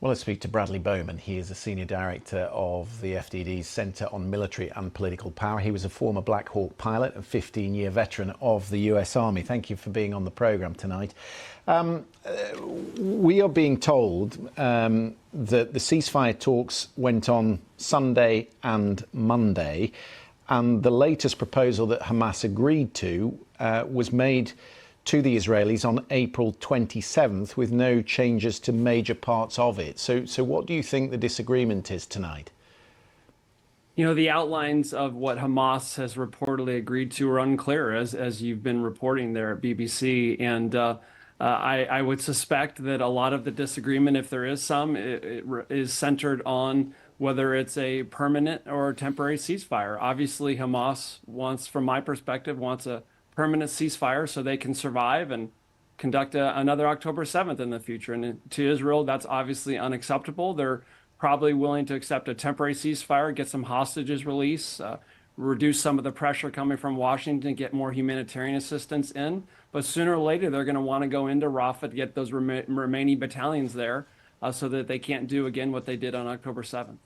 Well, let's speak to Bradley Bowman. He is a senior director of the FDD's Centre on Military and Political Power. He was a former Black Hawk pilot and 15-year veteran of the US Army. Thank you for being on the programme tonight. We are being told that the ceasefire talks went on Sunday and Monday, and the latest proposal that Hamas agreed to was made to the Israelis on April 27th with no changes to major parts of it. So what do you think the disagreement is tonight? You know, the outlines of what Hamas has reportedly agreed to are unclear, as you've been reporting there at BBC. And I would suspect that a lot of the disagreement, if there is some, it is centered on whether it's a permanent or temporary ceasefire. Obviously, Hamas wants, from my perspective, wants a permanent ceasefire so they can survive and conduct another October 7th in the future. And to Israel, that's obviously unacceptable. They're probably willing to accept a temporary ceasefire, get some hostages released, reduce some of the pressure coming from Washington, get more humanitarian assistance in. But sooner or later, they're going to want to go into Rafah to get those remaining battalions there so that they can't do again what they did on October 7th.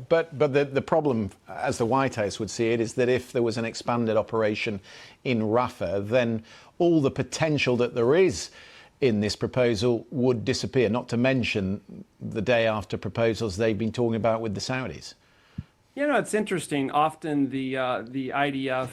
But the problem, as the White House would see it, is that if there was an expanded operation in Rafah, then all the potential that there is in this proposal would disappear, not to mention the day after proposals they've been talking about with the Saudis. You know, it's interesting. Often the IDF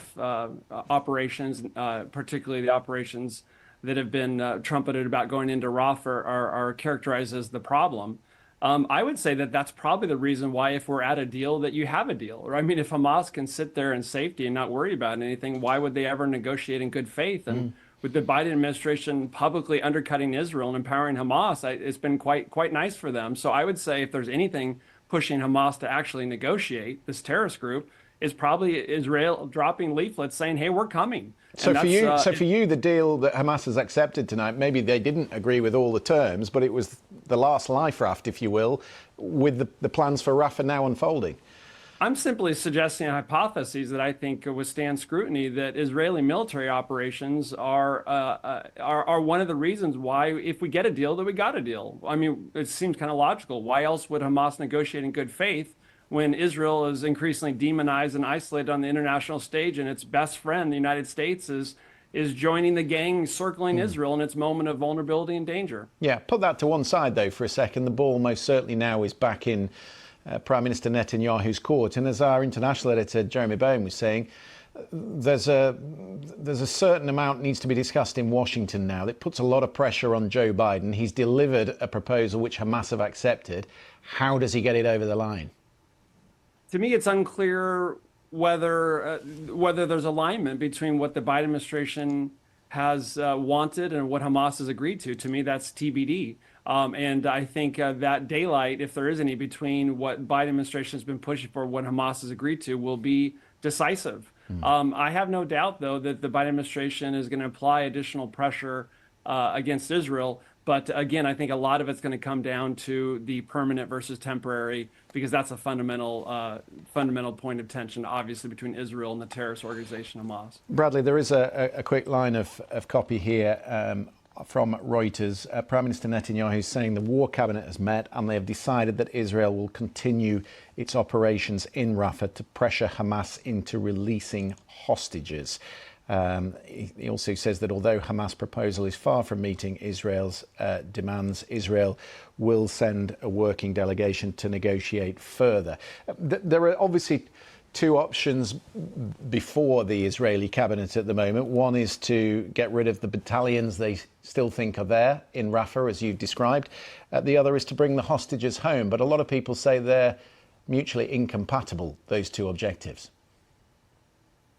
operations, particularly the operations that have been trumpeted about going into Rafah, are characterized as the problem. I would say that that's probably the reason why, if we're at a deal, that you have a deal. Or, I mean, if Hamas can sit there in safety and not worry about anything, why would they ever negotiate in good faith? And with the Biden administration publicly undercutting Israel and empowering Hamas, it's been quite nice for them. So I would say if there's anything pushing Hamas to actually negotiate, this terrorist group, is probably Israel dropping leaflets saying, hey, we're coming. So for you, the deal that Hamas has accepted tonight, maybe they didn't agree with all the terms, but it was the last life raft, if you will, with the plans for Rafah now unfolding. I'm simply suggesting a hypothesis that I think withstand scrutiny, that Israeli military operations are one of the reasons why, if we get a deal, that we got a deal. I mean, it seems kind of logical. Why else would Hamas negotiate in good faith when Israel is increasingly demonized and isolated on the international stage, and its best friend, the United States, is joining the gang circling Israel in its moment of vulnerability and danger? Yeah, put that to one side, though, for a second. The ball most certainly now is back in Prime Minister Netanyahu's court. And as our international editor, Jeremy Bowman, was saying, there's a certain amount needs to be discussed in Washington now that puts a lot of pressure on Joe Biden. He's delivered a proposal which Hamas have accepted. How does he get it over the line? To me, it's unclear whether there's alignment between what the Biden administration has wanted and what Hamas has agreed to. To me, that's TBD. And I think that daylight, if there is any, between what Biden administration has been pushing for, what Hamas has agreed to, will be decisive. I have no doubt, though, that the Biden administration is going to apply additional pressure against Israel. But again, I think a lot of it's going to come down to the permanent versus temporary, because that's a fundamental point of tension, obviously, between Israel and the terrorist organization Hamas. Bradley, there is a quick line of copy here from Reuters. Prime Minister Netanyahu is saying the war cabinet has met and they have decided that Israel will continue its operations in Rafah to pressure Hamas into releasing hostages. He also says that although Hamas' proposal is far from meeting Israel's demands, Israel will send a working delegation to negotiate further. There are obviously two options before the Israeli cabinet at the moment. One is to get rid of the battalions they still think are there in Rafah, as you've described. The other is to bring the hostages home. But a lot of people say they're mutually incompatible, those two objectives.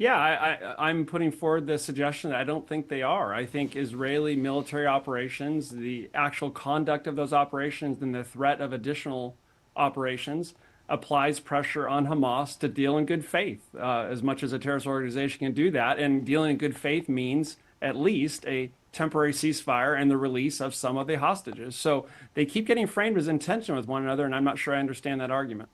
Yeah, I'm putting forward the suggestion that I don't think they are. I think Israeli military operations, the actual conduct of those operations and the threat of additional operations applies pressure on Hamas to deal in good faith, as much as a terrorist organization can do that. And dealing in good faith means at least a temporary ceasefire and the release of some of the hostages. So they keep getting framed as in tension with one another, and I'm not sure I understand that argument.